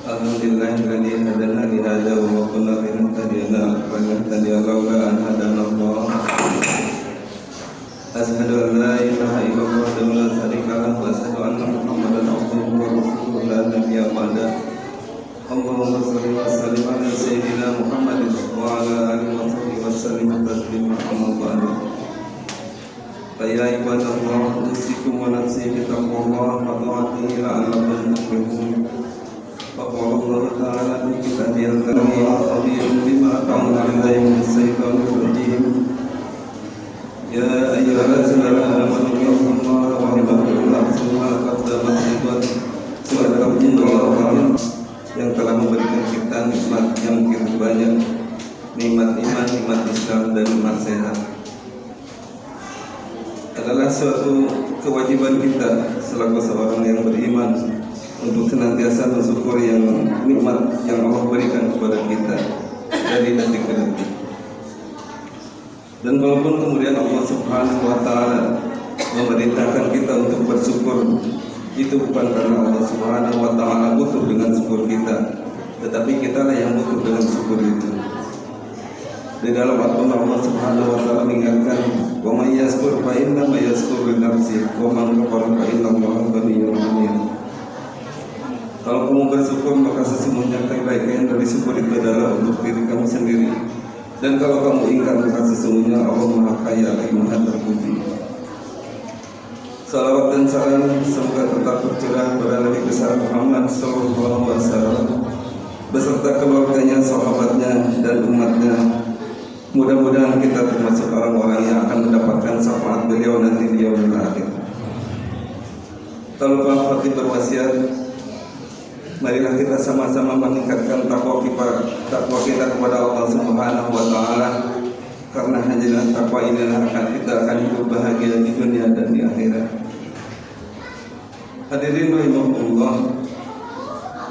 Alhamdulillahilladzi hadana li hadza wa ma kunna linahtadiya laula an hadana Allah. Asyhadu an la ilaha illallah wa la syarika lahu wa asyhadu anna Muhammadan abduhu wa rasuluhu la nabiyya ba'da. Allahumma shalli wa sallim ala sayyidina Muhammadin wa ala alihi wa sahbihi wa sallim tasliman amma ba'du. Ya ibadallah, usikum wa nafsi bi taqwallah wa ta'atihi la'allakum tuflihun. فقال الله تعالى في كتابه الكريم خبير بما تعملون من الشيطان الرجيم يا أيها الذين آمنوا اتقوا الله ولتنظر نفس ما قدمت لغد واتقوا yang telah memberikan kita nikmat yang begitu banyak, nikmat iman, nikmat Islam, dan nikmat sehat. Adalah suatu kewajiban kita selaku seorang yang beriman untuk senantiasa mensyukuri yang nikmat yang Allah berikan kepada kita dari detik ke detik. Dan walaupun kemudian Allah Subhanahu wa Ta'ala memerintahkan kita untuk bersyukur, itu bukan karena Allah Subhanahu wa Ta'ala butuh dengan syukur kita, tetapi kitalah yang butuh dengan syukur itu. Di dalam Al-Quran Allah Subhanahu wa Ta'ala mengingatkan, "Wa may yashkur fa inna ma yashkuru li nafsihi wa man kafara fa inna Allaha ghaniyyun 'anil." Kalau kamu bersyukur, maka sesungguhnya kebaikan dari syukur itu adalah untuk diri kamu sendiri. Dan kalau kamu ingkar, maka sesungguhnya Allah Maha Kaya lagi Maha Terpuji. Salawat dan salam semoga tetap tercurah kepada Nabi besar Muhammad sallallahu alaihi wasallam beserta keluarganya, sahabatnya, dan umatnya. Mudah-mudahan kita termasuk orang-orang yang akan mendapatkan syafaat beliau nanti di yaumil akhir. Tak lupa Fatih berwasiat, marilah kita sama-sama meningkatkan takwa kita kepada Allah Subhanahu wa Ta'ala, karena hanya dengan takwa inilah kita akan hidup bahagia di dunia dan di akhirat. Hadirin rahimahullah,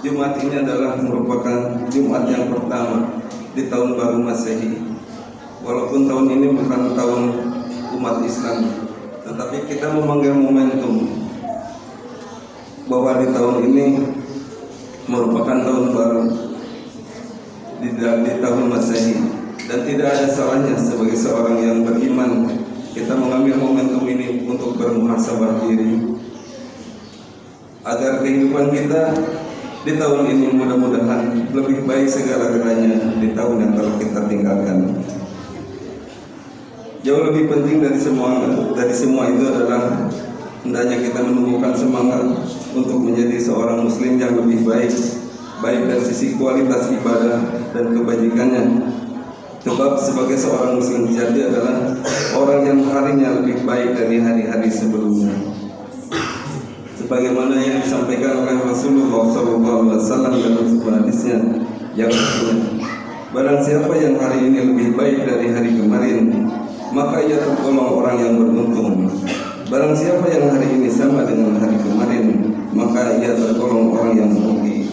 Jumat ini adalah merupakan Jumat yang pertama di tahun baru Masehi. Walaupun tahun ini bukan tahun umat Islam, tetapi kita memanggil momentum bahwa di tahun ini merupakan tahun baru di tahun Masehi, dan tidak ada salahnya sebagai seorang yang beriman kita mengambil momentum ini untuk bermuhasabah diri agar kehidupan kita di tahun ini mudah-mudahan lebih baik segala-galanya di tahun yang telah kita tinggalkan. Jauh lebih penting dari semua itu adalah hendaknya kita menumbuhkan semangat untuk menjadi seorang muslim yang lebih baik dari sisi kualitas ibadah dan kebajikannya. Sebab sebagai seorang muslim sejati adalah orang yang harinya lebih baik dari hari-hari sebelumnya. Sebagaimana yang disampaikan oleh Rasulullah SAW dalam sebuah hadisnya yang barang siapa yang hari ini lebih baik dari hari kemarin, maka ia tergolong orang yang beruntung. Barang siapa yang hari ini sama dengan hari kemarin, maka ia tergolong orang yang merugi.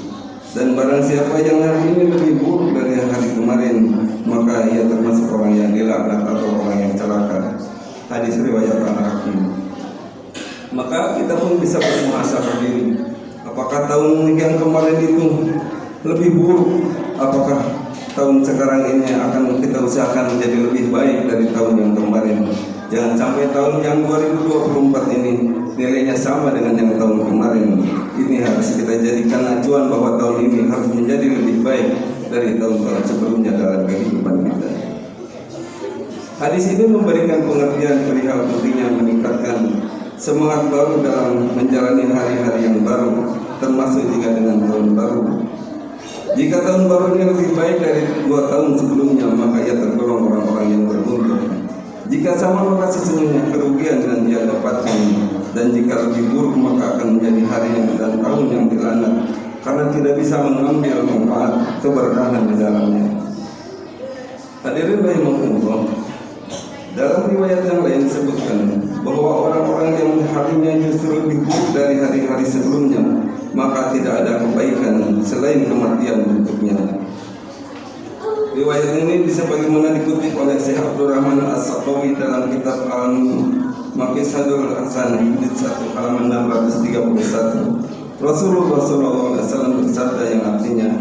Dan barang siapa yang hari ini lebih buruk dari hari kemarin, maka ia termasuk orang yang dilaknat atau orang yang celaka. Hadis riwayat Al-Hakim. Maka kita pun bisa bermuhasabah diri. Apakah tahun yang kemarin itu lebih buruk? Apakah tahun sekarang ini akan kita usahakan menjadi lebih baik dari tahun yang kemarin? Jangan sampai tahun yang 2024 ini nilainya sama dengan yang tahun kemarin. Ini harus kita jadikan acuan bahwa tahun ini harus menjadi lebih baik dari tahun-tahun sebelumnya dalam kehidupan kita. Hadis ini memberikan pengertian perihal pentingnya meningkatkan semangat baru dalam menjalani hari-hari yang baru, termasuk juga dengan tahun baru. Jika tahun baru ini lebih baik dari 2 tahun sebelumnya, maka ia tergolong orang-orang yang beruntung. Jika sama, maka sesungguhnya kerugian yang dia dapatkan, dan jika lebih buruk maka akan menjadi hari dan tahun karena tidak bisa mengambil manfaat keberkahan di dalamnya. Hadirin rahimakumullah, dalam riwayat yang lain disebutkan bahwa orang-orang yang harinya justru lebih buruk dari hari-hari sebelumnya, maka tidak ada kebaikan selain kematian untuknya. Riwayat ini sebagaimana dikutip oleh Syekh Abdul Rahman As-Saqawi dalam kitab Al-Maqsadul Hasan di 1 halaman 631. Rasulullah SAW bersabda yang artinya,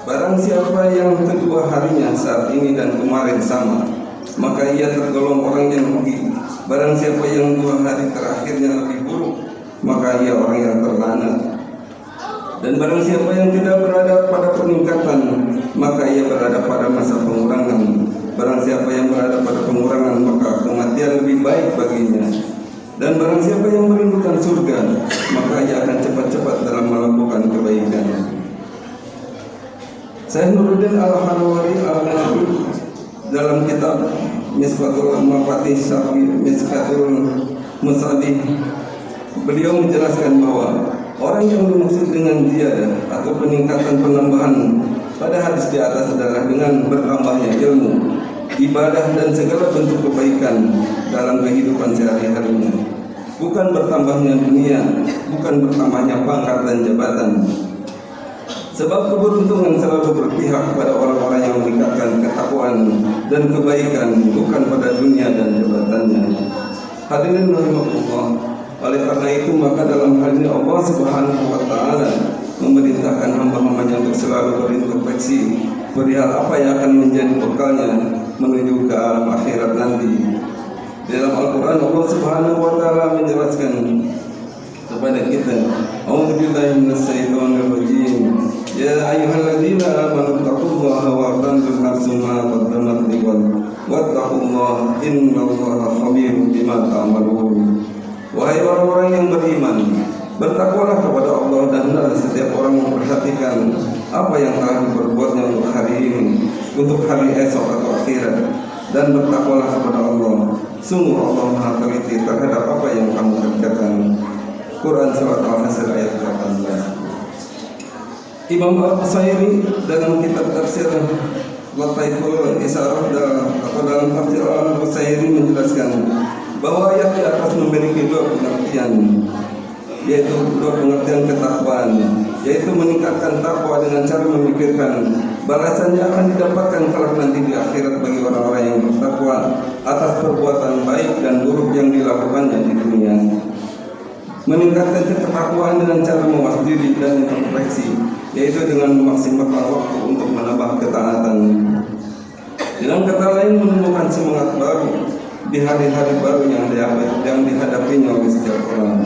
barang siapa yang kedua harinya saat ini dan kemarin sama, maka ia tergolong orang yang rugi. Barang siapa yang 2 hari terakhirnya lebih buruk, maka ia orang yang terlaknat. Dan barang siapa yang tidak berada pada peningkatan, maka ia berada pada masa pengurangan. Barang siapa yang berada pada pengurangan, maka kematian lebih baik baginya. Dan barang siapa yang merindukan surga, maka ia akan cepat-cepat dalam melakukan kebaikan. Syekh Nuruddin Al-Hanawari Al-Nabi dalam kitab Misbatul Mafatih Syafi Misbatul Musabih, beliau menjelaskan bahwa orang yang dimaksud dengan ziyadah atau peningkatan penambahan pada hadis di atas adalah dengan bertambahnya ilmu, ibadah dan segala bentuk kebaikan dalam kehidupan sehari-harinya. Bukan bertambahnya dunia, bukan bertambahnya pangkat dan jabatan. Sebab keberuntungan selalu berpihak pada orang-orang yang meningkatkan ketakwaan dan kebaikan, bukan pada dunia dan jabatannya. Hadirin rahimakumullah, oleh karena itu maka dalam hal ini Allah Subhanahu wa taala memerintahkan hamba-hambanya untuk selalu berintrospeksi perihal apa yang akan menjadi bekalnya menuju ke alam akhirat nanti. Dalam Al-Quran Allah Subhanahu wa taala menjelaskan kepada kita, A'udzubillahi minasyaitonir rajim. Ya ayyuhalladzina amanu taqullaha wa tanzur nafsum ma qaddamat lighad wattaqullaha innallaha khabirum bima ta'malun. Wahai orang-orang yang beriman, bertakwalah kepada Allah dan hendaklah setiap orang memperhatikan apa yang telah diperbuatnya untuk hari ini, untuk hari esok atau akhirat, dan bertakwalah kepada Allah. Sungguh Allah Maha teliti terhadap apa yang kamu kerjakan. Quran Surat Al-Hasr ayat 18. Imam Al-Qusairi dalam kitab tafsir Lataiful Isarah atau dalam tafsir Al-Qusairi menjelaskan bahwa ayat di atas memiliki 2 pengertian, yaitu 2 pengertian ketakwaan, yaitu meningkatkan takwa dengan cara memikirkan balasannya akan didapatkan kelak nanti di akhirat bagi orang-orang yang bertakwa atas perbuatan baik dan buruk yang dilakukannya di dunia. Meningkatkan ketakwaan dengan cara mawas diri dan introspeksi, yaitu dengan memaksimalkan waktu untuk menambah ketaatan. Dengan kata lain, menemukan semangat baru di hari-hari baru yang dihadapinya oleh setiap orang.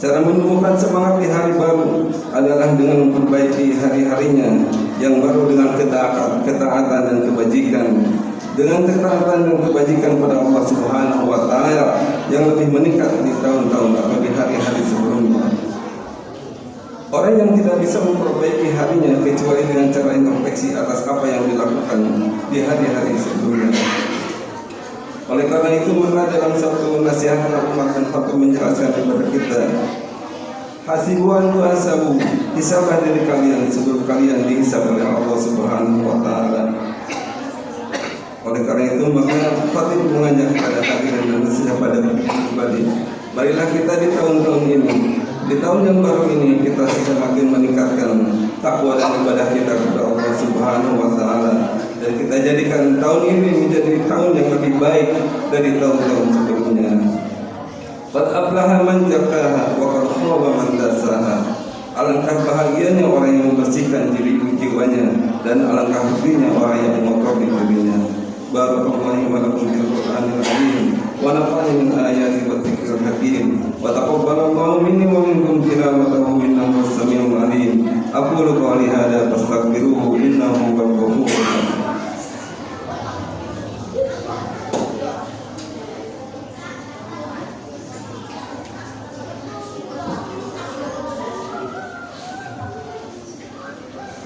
Cara menemukan semangat di hari baru adalah dengan memperbaiki hari-harinya yang baru dengan ketaatan dan kebajikan. Dengan ketaatan dan kebajikan pada Allah Subhanahu wa taala yang lebih meningkat di tahun-tahun atau di hari-hari sebelumnya. Orang yang tidak bisa memperbaiki harinya kecuali dengan cara introspeksi atas apa yang dilakukan di hari-hari sebelumnya. Oleh karena itu maka dalam satu nasihat Umar bin Khattab menjelaskan kepada kita, hasibuan tuhasabu, hisablah diri kalian sebelum kalian dihisab oleh Allah Subhanahu wa taala. Oleh karena itu maka Khatib mengajak kepada hadirin dan nasihat pada pribadi, marilah kita di tahun-tahun ini, di tahun yang baru ini, kita semakin meningkatkan takwa dan ibadah kita kepada Allah Subhanahu wa taala, dan kita jadikan tahun ini menjadi tahun yang lebih baik dari tahun-tahun sebelumnya. Qad aflaha man zakkaha wa qad khaba man dassaha. Alangkah bahagianya orang yang membersihkan diri jiwanya, dan alangkah ruginya orang yang mengotori dirinya. Barakallahu wa lakum fil Qur'anil azim wa nafa'ani min ayati wa dzikril hakim wa taqabbalallahu minni wa minkum tilawatahu innahu as-sami'ul 'alim. Aqulu qawli hadza fastaghfiruhu innahu huwal ghafurur rahim.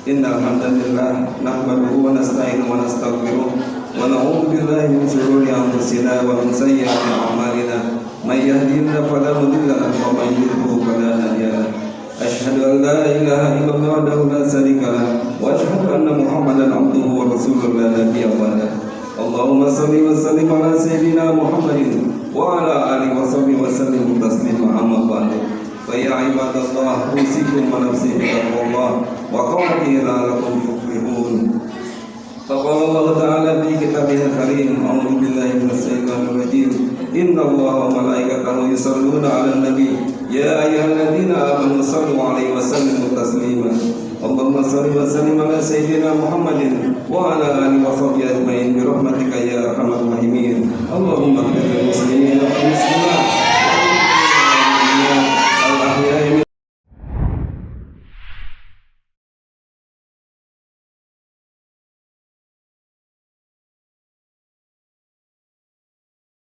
Innal hamdalillah nahmaduhu wa nasta'inuhu wa nastaghfiruh wa na'udzu billahi min shururi anfusina wa min sayyiati a'malina may yahdihillahu fala mudilla lahu wa may yudlil fala hadiya lahu. Asyhadu an لا إله إلا الله وحده لا شريك له وأشهد أن محمدا عبده ورسوله لا نبي بعده اللهم صل وسلم على سيدنا محمد وعلى آله وصحبه وسلم تسليما أما بعد فيا عباد الله أوصيكم ونفسي بتقوى الله وقوله لعلكم تفلحون فقال الله تعالى في كتابه الكريم أعوذ بالله من الشيطان الرجيم إن الله وملائكته يصلون على النبي يا أيها الذين آمنوا صلوا عليه وسلموا تسليما اللهم صل وسلم على سيدنا محمد وعلى آله وصحبه أجمعين برحمتك يا أرحم الراحمين اللهم اغفر للمسلمين